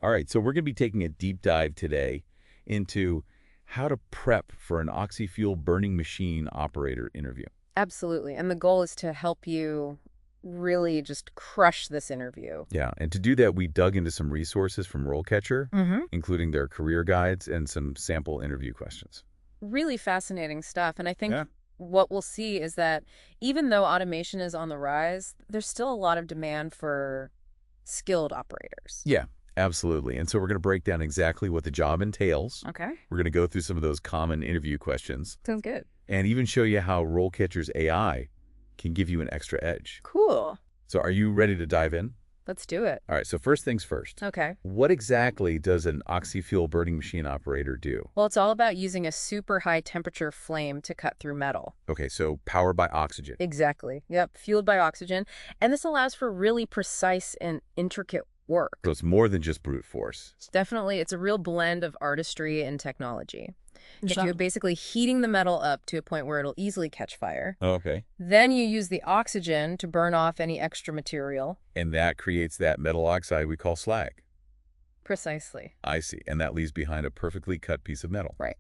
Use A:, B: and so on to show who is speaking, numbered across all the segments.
A: All right, so we're going to be taking a deep dive today into how to prep for an oxy-fuel burning machine operator interview.
B: Absolutely. And the goal is to help you really just crush this interview.
A: Yeah, and to do that, we dug into some resources from RoleCatcher,
B: Mm-hmm.
A: including their career guides and some sample interview questions.
B: Really fascinating stuff. And I think
A: Yeah.
B: what we'll see is that even though automation is on the rise, there's still a lot of demand for skilled operators.
A: Yeah, absolutely. And so we're going to break down exactly what the job entails.
B: Okay.
A: We're going to go through some of those common interview questions
B: Sounds good.
A: and even show you how RoleCatcher's AI can give you an extra edge.
B: Cool.
A: So are you ready to dive in?
B: Let's do it.
A: All right, so first things first.
B: Okay.
A: What exactly does an oxy-fuel burning machine operator do?
B: Well, it's all about using a super high temperature flame to cut through metal.
A: Okay, so powered by oxygen.
B: Exactly. Yep. Fueled by oxygen. And this allows for really precise and intricate work.
A: So it's more than just brute force.
B: Definitely, it's a real blend of artistry and technology. If
A: So-
B: you're basically heating the metal up to a point where it'll easily catch fire.
A: Oh, okay.
B: Then you use the oxygen to burn off any extra material.
A: And that creates that metal oxide we call slag.
B: Precisely.
A: I see. And that leaves behind a perfectly cut piece of metal.
B: Right.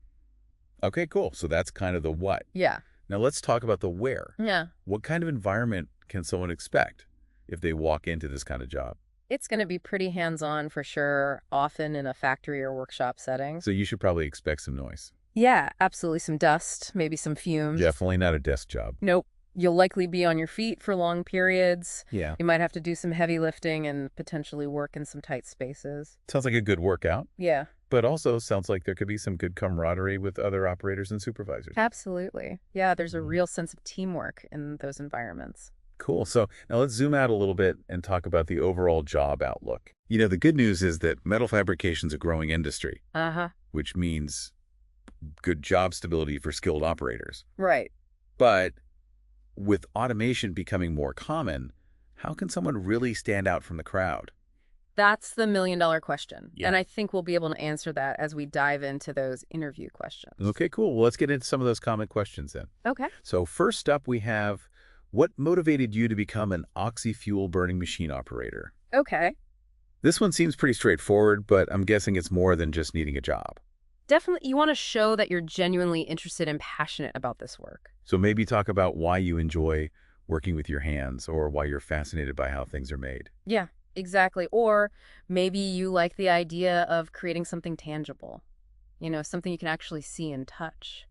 A: Okay, cool. So that's kind of the what.
B: Yeah.
A: Now let's talk about the where.
B: Yeah.
A: What kind of environment can someone expect if they walk into this kind of job?
B: It's going to be pretty hands-on for sure, often in a factory or workshop setting.
A: So you should probably expect some noise.
B: Yeah, absolutely. Some dust, maybe some fumes.
A: Definitely not a desk job.
B: Nope. You'll likely be on your feet for long periods.
A: Yeah.
B: You might have to do some heavy lifting and potentially work in some tight spaces.
A: Sounds like a good workout,
B: Yeah,
A: but also sounds like there could be some good camaraderie with other operators and supervisors.
B: absolutely. Yeah, there's a real sense of teamwork in those environments.
A: Cool. So now let's zoom out a little bit and talk about the overall job outlook. You know, the good news is that metal fabrication is a growing industry,
B: Uh-huh.
A: which means good job stability for skilled operators.
B: Right.
A: But with automation becoming more common, how can someone really stand out from the crowd?
B: That's the million-dollar question.
A: Yeah.
B: And I think we'll be able to answer that as we dive into those interview questions.
A: Okay, cool. Well, let's get into some of those common questions then.
B: Okay.
A: So first up, we have, what motivated you to become an oxy-fuel burning machine operator?
B: Okay.
A: This one seems pretty straightforward, but I'm guessing it's more than just needing a job.
B: Definitely, you want to show that you're genuinely interested and passionate about this work.
A: So maybe talk about why you enjoy working with your hands or why you're fascinated by how things are made.
B: Yeah, exactly. Or maybe you like the idea of creating something tangible, something you can actually see and touch.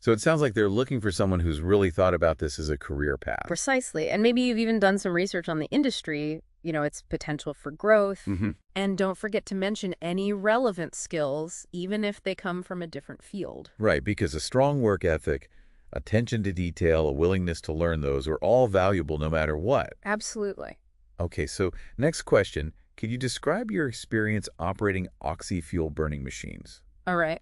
A: So it sounds like they're looking for someone who's really thought about this as a career path.
B: Precisely. And maybe you've even done some research on the industry, its potential for growth.
A: Mm-hmm.
B: And don't forget to mention any relevant skills, even if they come from a different field.
A: Right, because a strong work ethic, attention to detail, a willingness to learn those are all valuable no matter what.
B: Absolutely.
A: Okay, so next question. Could you describe your experience operating oxy-fuel burning machines?
B: All right.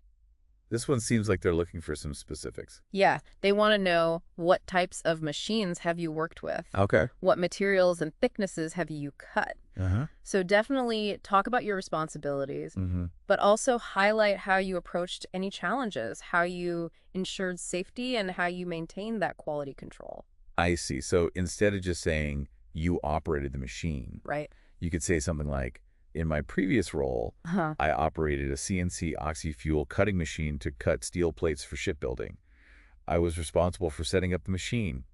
A: This one seems like they're looking for some specifics.
B: Yeah, they want to know what types of machines have you worked with?
A: Okay.
B: What materials and thicknesses have you cut?
A: Uh-huh.
B: So definitely talk about your responsibilities,
A: Mm-hmm.
B: but also highlight how you approached any challenges, how you ensured safety, and how you maintained that quality control.
A: I see. So instead of just saying you operated the machine,
B: Right.
A: you could say something like, in my previous role,
B: Huh.
A: I operated a CNC oxy-fuel cutting machine to cut steel plates for shipbuilding. I was responsible for setting up the machine,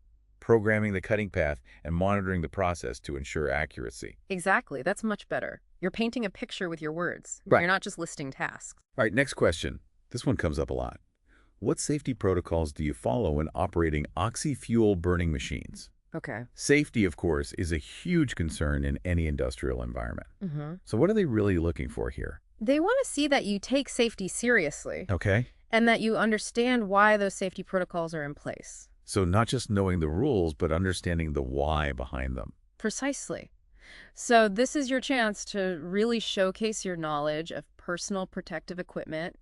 A: programming the cutting path, and monitoring the process to ensure accuracy.
B: Exactly. That's much better. You're painting a picture with your words.
A: Right.
B: You're not just listing tasks.
A: All right, next question. This one comes up a lot. What safety protocols do you follow when operating oxy-fuel burning machines?
B: Okay.
A: Safety, of course, is a huge concern in any industrial environment.
B: Mm-hmm.
A: So what are they really looking for here?
B: They want to see that you take safety seriously
A: Okay.
B: and that you understand why those safety protocols are in place.
A: So not just knowing the rules, but understanding the why behind them.
B: Precisely. So this is your chance to really showcase your knowledge of personal protective equipment,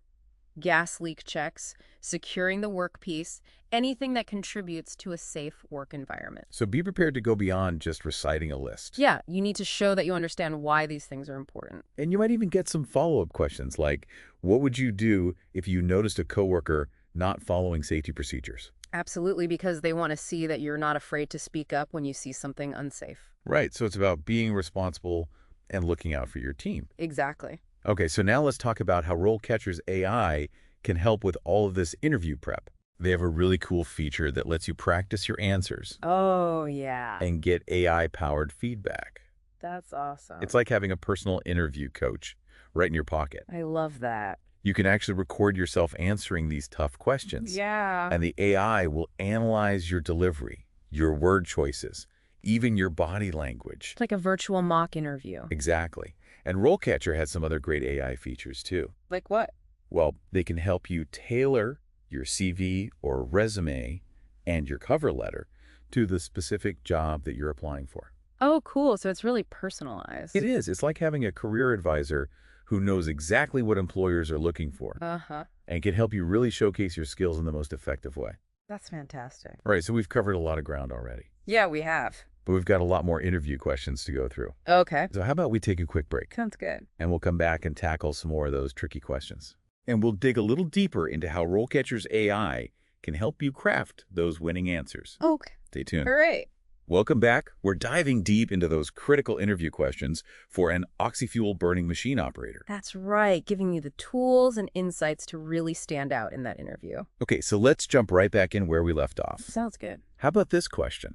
B: gas leak checks, securing the workpiece, anything that contributes to a safe work environment.
A: So be prepared to go beyond just reciting a list.
B: Yeah, you need to show that you understand why these things are important.
A: And you might even get some follow-up questions like, what would you do if you noticed a coworker not following safety procedures?
B: Absolutely, because they want to see that you're not afraid to speak up when you see something unsafe.
A: Right, so it's about being responsible and looking out for your team.
B: Exactly.
A: Okay, so now let's talk about how RoleCatcher's AI can help with all of this interview prep. They have a really cool feature that lets you practice your answers
B: Oh, yeah.
A: and get AI-powered feedback.
B: That's awesome.
A: It's like having a personal interview coach right in your pocket.
B: I love that.
A: You can actually record yourself answering these tough questions.
B: Yeah.
A: And the AI will analyze your delivery, your word choices, even your body language.
B: It's like a virtual mock interview.
A: Exactly. And RoleCatcher has some other great AI features too.
B: Like what?
A: Well, they can help you tailor your CV or resume and your cover letter to the specific job that you're applying for.
B: Oh, cool. So it's really personalized.
A: It is. It's like having a career advisor who knows exactly what employers are looking for
B: Uh-huh.
A: and can help you really showcase your skills in the most effective way.
B: That's fantastic.
A: All right, so we've covered a lot of ground already,
B: Yeah, we have.
A: but we've got a lot more interview questions to go through.
B: Okay.
A: So how about we take a quick break
B: Sounds good.
A: and we'll come back and tackle some more of those tricky questions. And we'll dig a little deeper into how RoleCatcher's AI can help you craft those winning answers.
B: Okay.
A: Stay tuned.
B: All right.
A: Welcome back. We're diving deep into those critical interview questions for an oxy-fuel burning machine operator.
B: That's right. Giving you the tools and insights to really stand out in that interview.
A: Okay, so let's jump right back in where we left off.
B: Sounds good.
A: How about this question?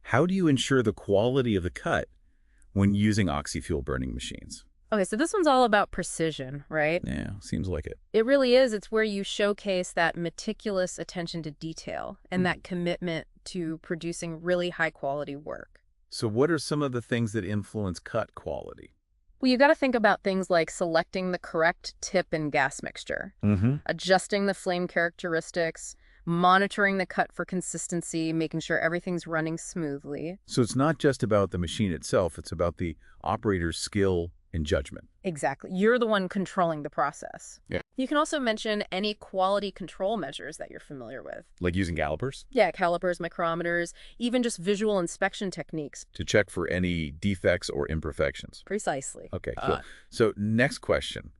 A: How do you ensure the quality of the cut when using oxy-fuel burning machines?
B: Okay, so this one's all about precision, right?
A: Yeah, seems like it.
B: It really is. It's where you showcase that meticulous attention to detail and that commitment to producing really high-quality work.
A: So what are some of the things that influence cut quality?
B: Well, you got to think about things like selecting the correct tip and gas mixture, adjusting the flame characteristics, monitoring the cut for consistency, making sure everything's running smoothly.
A: So it's not just about the machine itself, it's about the operator's skill and judgment.
B: Exactly. You're the one controlling the process.
A: Yeah.
B: You can also mention any quality control measures that you're familiar with.
A: Like using calipers
B: Yeah, calipers, micrometers, even just visual inspection techniques.
A: to check for any defects or imperfections.
B: Precisely.
A: Okay, cool. So next question.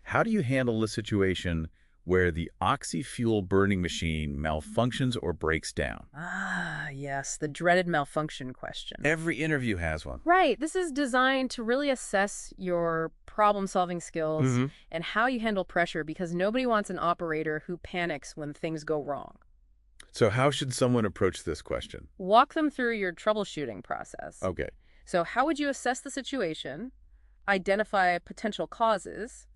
A: How do you handle the situation where the oxy-fuel burning machine malfunctions or breaks down?
B: Ah, yes, the dreaded malfunction question.
A: Every interview has one.
B: Right. This is designed to really assess your problem-solving skills and how you handle pressure, because nobody wants an operator who panics when things go wrong.
A: So how should someone approach this question?
B: Walk them through your troubleshooting process.
A: Okay.
B: So how would you assess the situation, identify potential causes,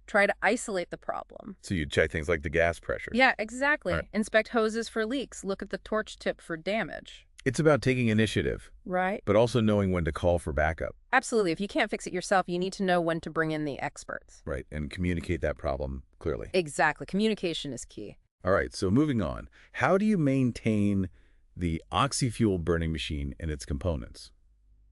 B: try to isolate the problem?
A: So you check things like the gas pressure.
B: Yeah, exactly.
A: All right.
B: Inspect hoses for leaks, look at the torch tip for damage.
A: It's about taking initiative,
B: Right?
A: but also knowing when to call for backup,
B: Absolutely. If you can't fix it yourself, you need to know when to bring in the experts.
A: right? And communicate that problem clearly.
B: Exactly. Communication is key.
A: All right, so moving on. How do you maintain the oxy-fuel burning machine and its components?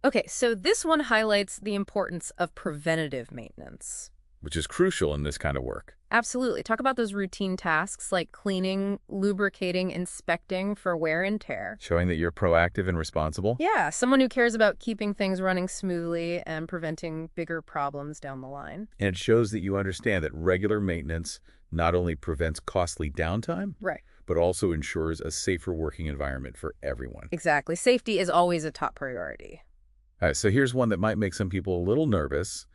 B: Okay, so this one highlights the importance of preventative maintenance.
A: Which is crucial in this kind of work.
B: Absolutely. Talk about those routine tasks like cleaning, lubricating, inspecting for wear and tear.
A: Showing that you're proactive and responsible.
B: Yeah, someone who cares about keeping things running smoothly and preventing bigger problems down the line.
A: And it shows that you understand that regular maintenance not only prevents costly downtime,
B: Right.
A: but also ensures a safer working environment for everyone.
B: Exactly. Safety is always a top priority.
A: All right, so here's one that might make some people a little nervous.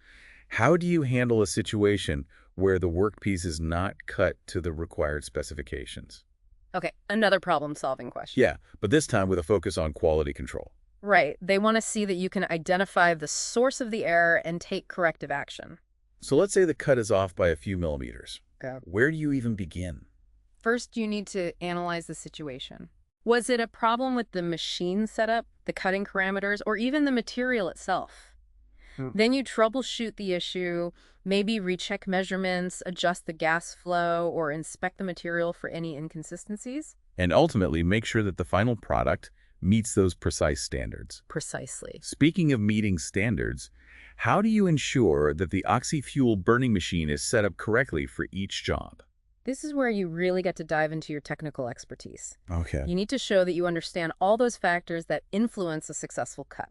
A: How do you handle a situation where the workpiece is not cut to the required specifications?
B: Okay, another problem-solving question.
A: Yeah, but this time with a focus on quality control.
B: Right. They want to see that you can identify the source of the error and take corrective action.
A: So let's say the cut is off by a few millimeters.
B: Okay.
A: Where do you even begin?
B: First, you need to analyze the situation. Was it a problem with the machine setup, the cutting parameters, or even the material itself? Then you troubleshoot the issue, maybe recheck measurements, adjust the gas flow, or inspect the material for any inconsistencies.
A: And ultimately, make sure that the final product meets those precise standards.
B: Precisely.
A: Speaking of meeting standards, how do you ensure that the oxy-fuel burning machine is set up correctly for each job?
B: This is where you really get to dive into your technical expertise.
A: Okay.
B: You need to show that you understand all those factors that influence a successful cut.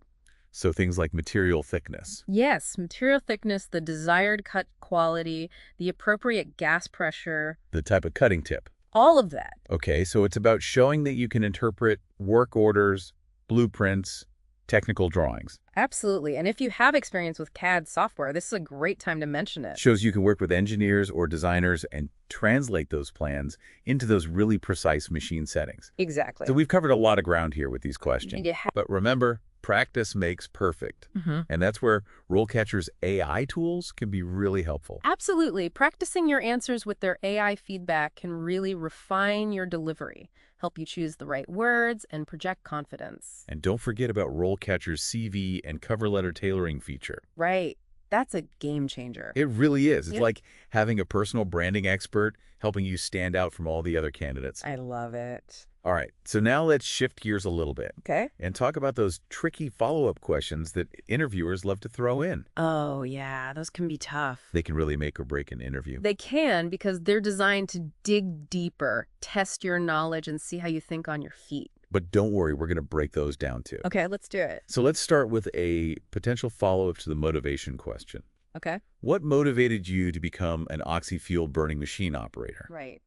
A: So things like material thickness.
B: Yes, material thickness, the desired cut quality, the appropriate gas pressure,
A: The type of cutting tip.
B: all of that.
A: Okay, so it's about showing that you can interpret work orders, blueprints, technical drawings.
B: Absolutely. And if you have experience with CAD software, this is a great time to mention it.
A: Shows you can work with engineers or designers and translate those plans into those really precise machine settings.
B: Exactly.
A: So we've covered a lot of ground here with these questions.
B: Yeah.
A: But remember, practice makes perfect. And that's where RoleCatcher's AI tools can be really helpful.
B: Absolutely. Practicing your answers with their AI feedback can really refine your delivery, help you choose the right words, and project confidence.
A: And don't forget about RoleCatcher's CV and cover letter tailoring feature.
B: Right. That's a game changer.
A: It really is. It's
B: Yep.
A: like having a personal branding expert helping you stand out from all the other candidates.
B: I love it.
A: All right, so now let's shift gears a little bit
B: Okay.
A: and talk about those tricky follow-up questions that interviewers love to throw in.
B: Oh, yeah. Those can be tough.
A: They can really make or break an interview.
B: They can because they're designed to dig deeper, test your knowledge, and see how you think on your feet.
A: But don't worry, we're going to break those down too.
B: Okay, let's do it.
A: So let's start with a potential follow-up to the motivation question.
B: Okay.
A: What motivated you to become an oxy-fuel burning machine operator?
B: Right.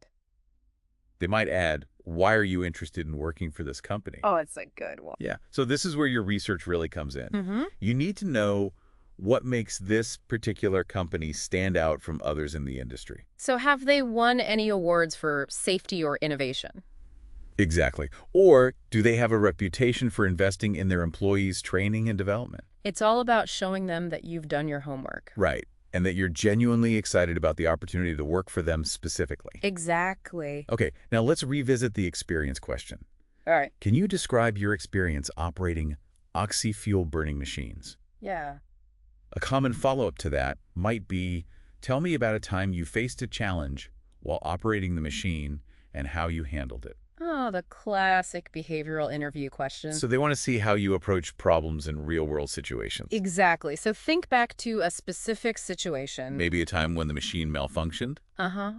A: They might add, why are you interested in working for this company?
B: Oh, it's a good one.
A: Yeah, so this is where your research really comes in.
B: Mm-hmm.
A: You need to know what makes this particular company stand out from others in the industry.
B: So have they won any awards for safety or innovation?
A: Exactly. Or do they have a reputation for investing in their employees' training and development?
B: It's all about showing them that you've done your homework.
A: Right. And that you're genuinely excited about the opportunity to work for them specifically.
B: Exactly.
A: Okay, now let's revisit the experience question.
B: All right.
A: Can you describe your experience operating oxy-fuel burning machines?
B: Yeah.
A: A common follow-up to that might be, tell me about a time you faced a challenge while operating the machine and how you handled it.
B: Oh, the classic behavioral interview question.
A: So they want to see how you approach problems in real-world situations.
B: Exactly. So think back to a specific situation.
A: Maybe a time when the machine malfunctioned?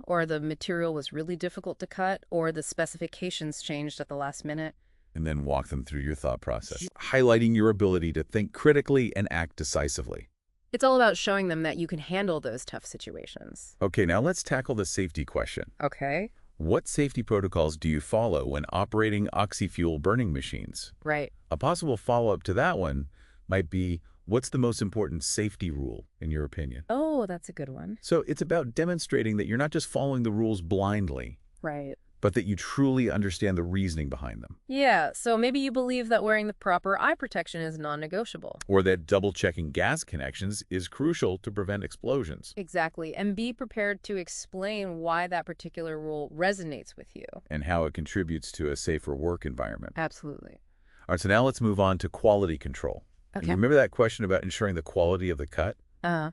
B: Or the material was really difficult to cut, or the specifications changed at the last minute.
A: And then walk them through your thought process, highlighting your ability to think critically and act decisively.
B: It's all about showing them that you can handle those tough situations.
A: Okay, now let's tackle the safety question.
B: Okay.
A: What safety protocols do you follow when operating oxy-fuel burning machines?
B: Right.
A: A possible follow-up to that one might be, what's the most important safety rule, in your opinion?
B: Oh, that's a good one.
A: So it's about demonstrating that you're not just following the rules blindly,
B: Right.
A: but that you truly understand the reasoning behind them.
B: Yeah, so maybe you believe that wearing the proper eye protection is non-negotiable.
A: Or that double-checking gas connections is crucial to prevent explosions.
B: Exactly, and be prepared to explain why that particular rule resonates with you.
A: And how it contributes to a safer work environment.
B: Absolutely.
A: All right, so now let's move on to quality control. And
B: Okay.
A: remember that question about ensuring the quality of the cut?
B: Uh,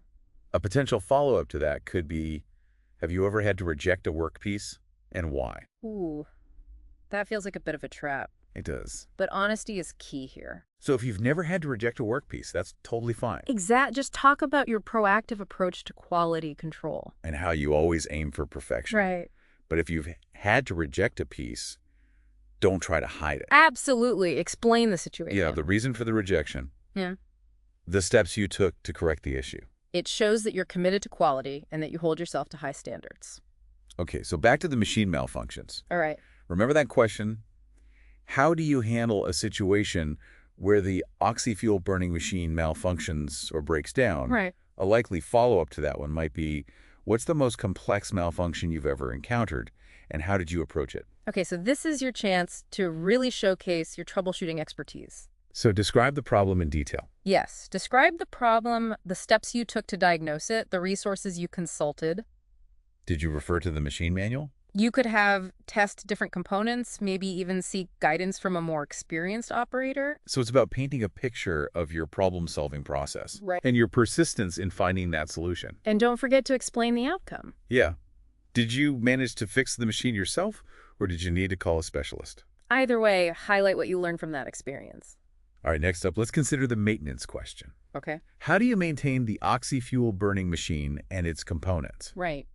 A: A potential follow-up to that could be, have you ever had to reject a workpiece, and why?
B: ooh, that feels like a bit of a trap.
A: It does.
B: But honesty is key here.
A: So if you've never had to reject a workpiece, that's totally fine.
B: Just talk about your proactive approach to quality control.
A: And how you always aim for perfection.
B: Right.
A: But if you've had to reject a piece, don't try to hide it.
B: Absolutely. Explain the situation.
A: Yeah, the reason for the rejection.
B: Yeah.
A: The steps you took to correct the issue.
B: It shows that you're committed to quality and that you hold yourself to high standards.
A: Okay, so back to the machine malfunctions.
B: All right.
A: Remember that question? How do you handle a situation where the oxy-fuel burning machine malfunctions or breaks down?
B: Right.
A: A likely follow-up to that one might be, what's the most complex malfunction you've ever encountered, and how did you approach it?
B: Okay, so this is your chance to really showcase your troubleshooting expertise.
A: So describe the problem in detail.
B: Yes. Describe the problem, the steps you took to diagnose it, the resources you consulted.
A: Did you refer to the machine manual?
B: You could have test different components, maybe even seek guidance from a more experienced operator.
A: So it's about painting a picture of your problem-solving process.
B: Right.
A: And your persistence in finding that solution.
B: And don't forget to explain the outcome.
A: Yeah. Did you manage to fix the machine yourself, or did you need to call a specialist?
B: Either way, highlight what you learned from that experience.
A: All right, next up, let's consider the maintenance question.
B: Okay.
A: How do you maintain the oxy-fuel burning machine and its components?
B: Right.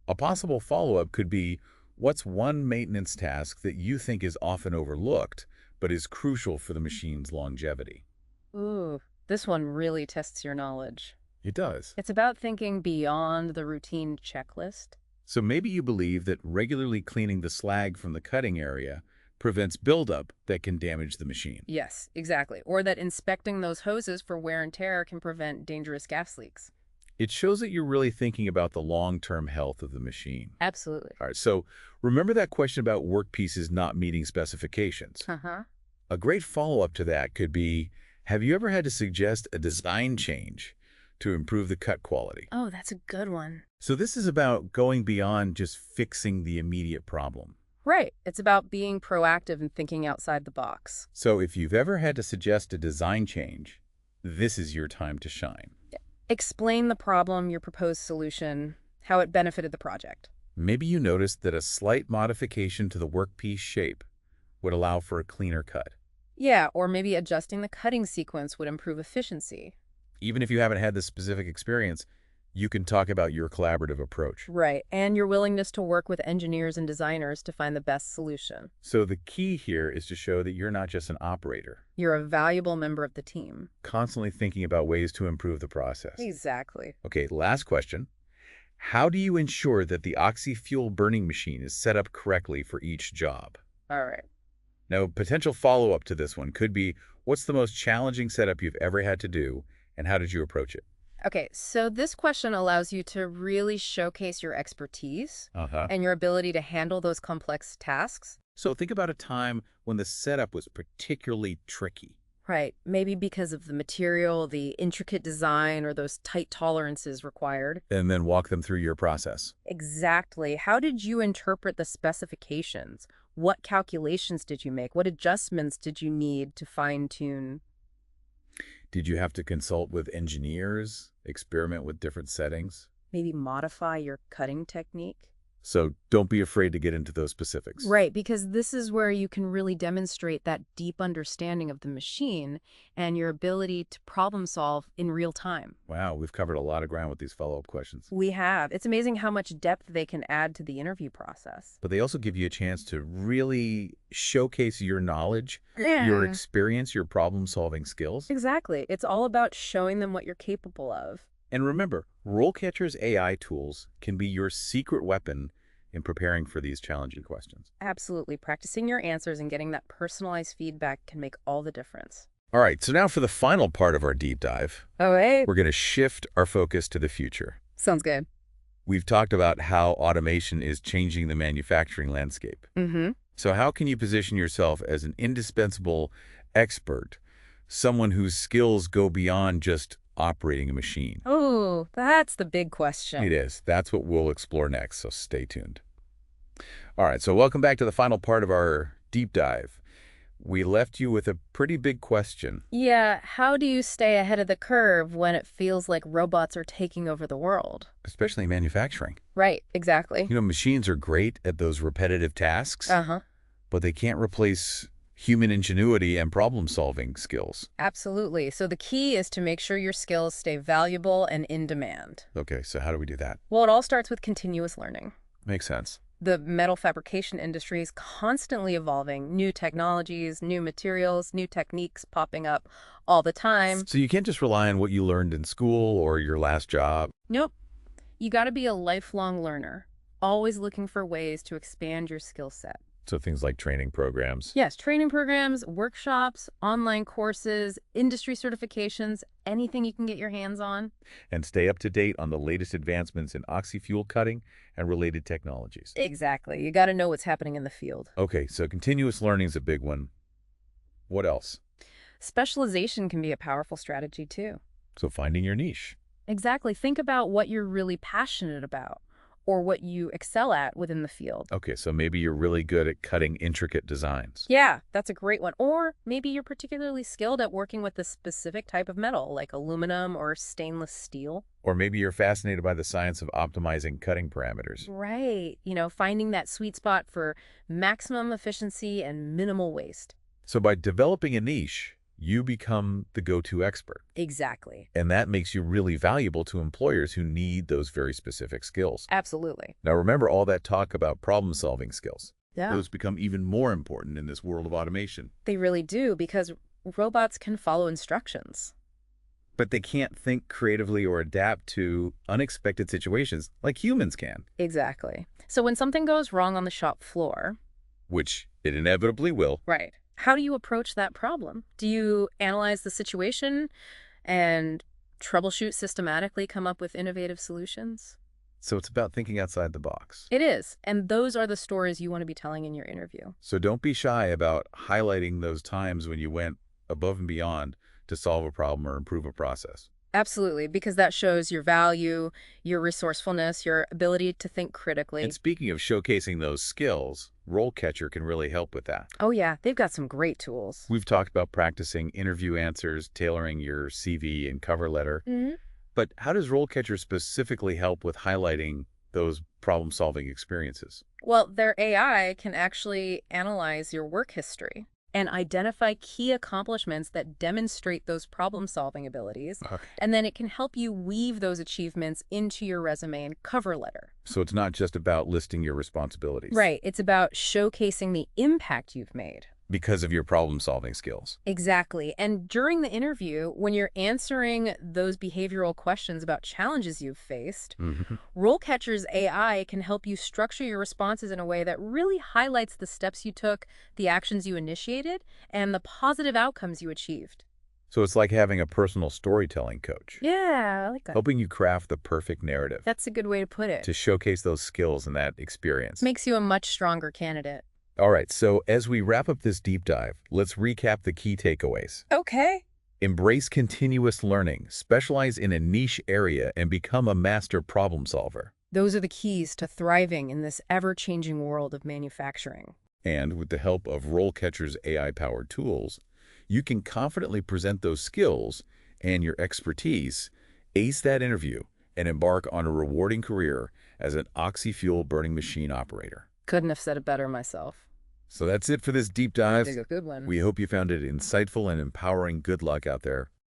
A: A possible follow-up could be, what's one maintenance task that you think is often overlooked, but is crucial for the machine's longevity?
B: Ooh, this one really tests your knowledge.
A: It does.
B: It's about thinking beyond the routine checklist.
A: So maybe you believe that regularly cleaning the slag from the cutting area prevents buildup that can damage the machine.
B: Yes, exactly. Or that inspecting those hoses for wear and tear can prevent dangerous gas leaks.
A: It shows that you're really thinking about the long-term health of the machine.
B: Absolutely.
A: All right, so remember that question about workpieces not meeting specifications?
B: Uh-huh.
A: A great follow-up to that could be, have you ever had to suggest a design change to improve the cut quality?
B: Oh, that's a good one.
A: So this is about going beyond just fixing the immediate problem.
B: Right. It's about being proactive and thinking outside the box.
A: So if you've ever had to suggest a design change, this is your time to shine.
B: Explain the problem, your proposed solution, how it benefited the project.
A: Maybe you noticed that a slight modification to the workpiece shape would allow for a cleaner cut.
B: Yeah, or maybe adjusting the cutting sequence would improve efficiency.
A: Even if you haven't had the specific experience, you can talk about your collaborative approach.
B: Right, and your willingness to work with engineers and designers to find the best solution.
A: So the key here is to show that you're not just an operator,
B: You're a valuable member of the team.
A: constantly thinking about ways to improve the process.
B: Exactly.
A: Okay, last question. How do you ensure that the oxy-fuel burning machine is set up correctly for each job?
B: All right.
A: Now, potential follow-up to this one could be, what's the most challenging setup you've ever had to do, and how did you approach it?
B: Okay, so this question allows you to really showcase your expertise
A: Uh-huh.
B: and your ability to handle those complex tasks.
A: So think about a time when the setup was particularly tricky.
B: Right, maybe because of the material, the intricate design, or those tight tolerances required.
A: And then walk them through your process.
B: Exactly. How did you interpret the specifications? What calculations did you make? What adjustments did you need to fine-tune?
A: Did you have to consult with engineers, experiment with different settings?
B: Maybe modify your cutting technique?
A: So don't be afraid to get into those specifics.
B: Right, because this is where you can really demonstrate that deep understanding of the machine and your ability to problem solve in real time.
A: Wow, we've covered a lot of ground with these follow-up questions.
B: We have. It's amazing how much depth they can add to the interview process.
A: But they also give you a chance to really showcase your knowledge,
B: Yeah.
A: your experience, your problem-solving skills.
B: Exactly. It's all about showing them what you're capable of.
A: And remember, RoleCatcher's AI tools can be your secret weapon in preparing for these challenging questions.
B: Absolutely. Practicing your answers and getting that personalized feedback can make all the difference.
A: All right, so now for the final part of our deep dive,
B: All right.
A: we're going to shift our focus to the future.
B: Sounds good.
A: We've talked about how automation is changing the manufacturing landscape.
B: Mm-hmm.
A: So how can you position yourself as an indispensable expert, someone whose skills go beyond just operating a machine?
B: Oh, that's the big question.
A: It is. That's what we'll explore next, so stay tuned. All right, so welcome back to the final part of our deep dive. We left you with a pretty big question.
B: Yeah, how do you stay ahead of the curve when it feels like robots are taking over the world?
A: Especially manufacturing.
B: Right, exactly.
A: You know, machines are great at those repetitive tasks,
B: Uh-huh.
A: but they can't replace human ingenuity and problem-solving skills.
B: Absolutely. So the key is to make sure your skills stay valuable and in demand.
A: Okay, so how do we do that?
B: Well, it all starts with continuous learning.
A: Makes sense.
B: The metal fabrication industry is constantly evolving. New technologies, new materials, new techniques popping up all the time.
A: So you can't just rely on what you learned in school or your last job.
B: Nope. You got to be a lifelong learner, always looking for ways to expand your skill set.
A: So things like training programs.
B: Yes, training programs, workshops, online courses, industry certifications, anything you can get your hands on.
A: And stay up to date on the latest advancements in oxy-fuel cutting and related technologies.
B: Exactly. You got to know what's happening in the field.
A: Okay, so continuous learning is a big one. What else?
B: Specialization can be a powerful strategy too.
A: So finding your niche.
B: Exactly. Think about what you're really passionate about or what you excel at within the field.
A: Okay, so maybe you're really good at cutting intricate designs.
B: Yeah, that's a great one. Or maybe you're particularly skilled at working with a specific type of metal, like aluminum or stainless steel.
A: Or maybe you're fascinated by the science of optimizing cutting parameters.
B: Right. Finding that sweet spot for maximum efficiency and minimal waste.
A: So by developing a niche, you become the go-to expert.
B: Exactly.
A: And that makes you really valuable to employers who need those very specific skills.
B: Absolutely.
A: Now remember all that talk about problem-solving skills.
B: Yeah.
A: Those become even more important in this world of automation.
B: They really do, because robots can follow instructions.
A: But they can't think creatively or adapt to unexpected situations like humans can.
B: Exactly. So when something goes wrong on the shop floor,
A: which it inevitably will.
B: Right. How do you approach that problem? Do you analyze the situation and troubleshoot systematically, come up with innovative solutions?
A: So it's about thinking outside the box.
B: It is. And those are the stories you want to be telling in your interview.
A: So don't be shy about highlighting those times when you went above and beyond to solve a problem or improve a process.
B: Absolutely, because that shows your value, your resourcefulness, your ability to think
A: And
B: critically.
A: speaking of showcasing those skills, RoleCatcher can really help with that.
B: Oh yeah, they've got some great tools.
A: We've talked about practicing interview answers, tailoring your CV and cover letter.
B: Hmm.
A: But how does RoleCatcher specifically help with highlighting those problem-solving experiences?
B: Well, their AI can actually analyze your work history and identify key accomplishments that demonstrate those problem-solving abilities.
A: Okay.
B: And then it can help you weave those achievements into your resume and cover letter.
A: So it's not just about listing your responsibilities.
B: Right. It's about showcasing the impact you've made.
A: Because of your problem-solving skills.
B: Exactly. And during the interview, when you're answering those behavioral questions about challenges you've faced,
A: Mhm.
B: RoleCatcher's AI can help you structure your responses in a way that really highlights the steps you took, the actions you initiated, and the positive outcomes you achieved.
A: So it's like having a personal storytelling coach,
B: Yeah, I like that.
A: helping you craft the perfect narrative
B: That's a good way to put it.
A: to showcase those skills and that experience.
B: Makes you a much stronger candidate.
A: All right, so as we wrap up this deep dive, let's recap the key takeaways.
B: Okay.
A: Embrace continuous learning, specialize in a niche area, and become a master problem solver.
B: Those are the keys to thriving in this ever-changing world of manufacturing.
A: And with the help of RoleCatcher's AI-powered tools, you can confidently present those skills and your expertise, ace that interview, and embark on a rewarding career as an oxy-fuel burning machine operator.
B: Couldn't have said it better myself.
A: So that's it for this deep dive.
B: Take a good one.
A: We hope you found it insightful and empowering. Good luck out there.